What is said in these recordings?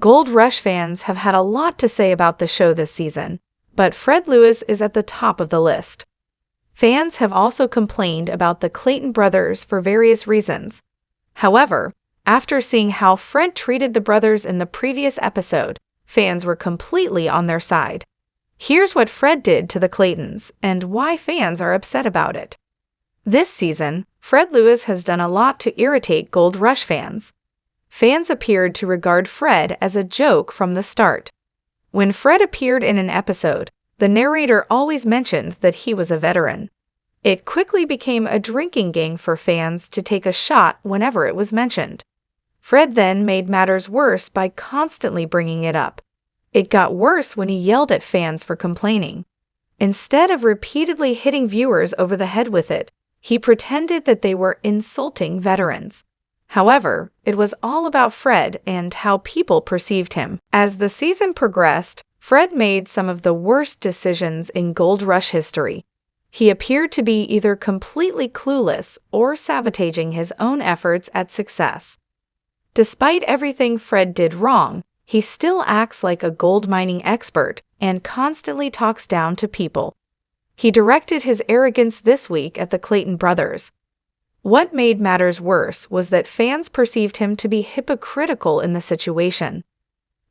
Gold Rush fans have had a lot to say about the show this season, but Fred Lewis is at the top of the list. Fans have also complained about the Clayton brothers for various reasons. However, after seeing how Fred treated the brothers in the previous episode, fans were completely on their side. Here's what Fred did to the Claytons and why fans are upset about it. This season, Fred Lewis has done a lot to irritate Gold Rush fans. Fans appeared to regard Fred as a joke from the start. When Fred appeared in an episode, the narrator always mentioned that he was a veteran. It quickly became a drinking game for fans to take a shot whenever it was mentioned. Fred then made matters worse by constantly bringing it up. It got worse when he yelled at fans for complaining. Instead of repeatedly hitting viewers over the head with it, he pretended that they were insulting veterans. However, it was all about Fred and how people perceived him. As the season progressed, Fred made some of the worst decisions in Gold Rush history. He appeared to be either completely clueless or sabotaging his own efforts at success. Despite everything Fred did wrong, he still acts like a gold mining expert and constantly talks down to people. He directed his arrogance this week at the Clayton brothers. What made matters worse was that fans perceived him to be hypocritical in the situation.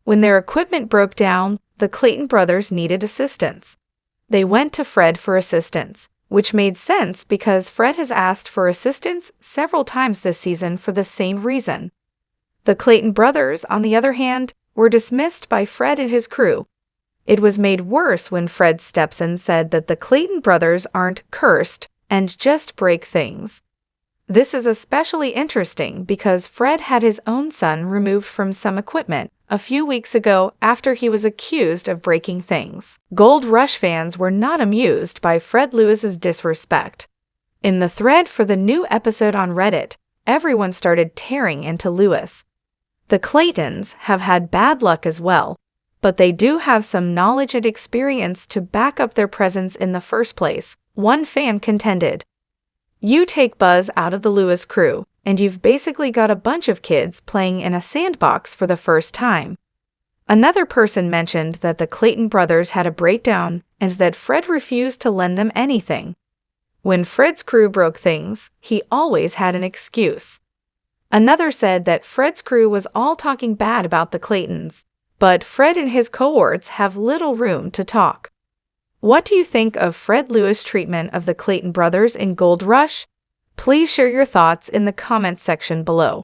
When their equipment broke down, the Clayton brothers needed assistance. They went to Fred for assistance, which made sense because Fred has asked for assistance several times this season for the same reason. The Clayton brothers, on the other hand, were dismissed by Fred and his crew. It was made worse when Fred steps in and said that the Clayton brothers aren't cursed and just break things. This is especially interesting because Fred had his own son removed from some equipment a few weeks ago after he was accused of breaking things. Gold Rush fans were not amused by Fred Lewis's disrespect. In the thread for the new episode on Reddit, everyone started tearing into Lewis. The Claytons have had bad luck as well, but they do have some knowledge and experience to back up their presence in the first place, one fan contended. You take Buzz out of the Lewis crew, and you've basically got a bunch of kids playing in a sandbox for the first time. Another person mentioned that the Clayton brothers had a breakdown and that Fred refused to lend them anything. When Fred's crew broke things, he always had an excuse. Another said that Fred's crew was all talking bad about the Claytons, but Fred and his cohorts have little room to talk. What do you think of Fred Lewis' treatment of the Clayton brothers in Gold Rush? Please share your thoughts in the comments section below.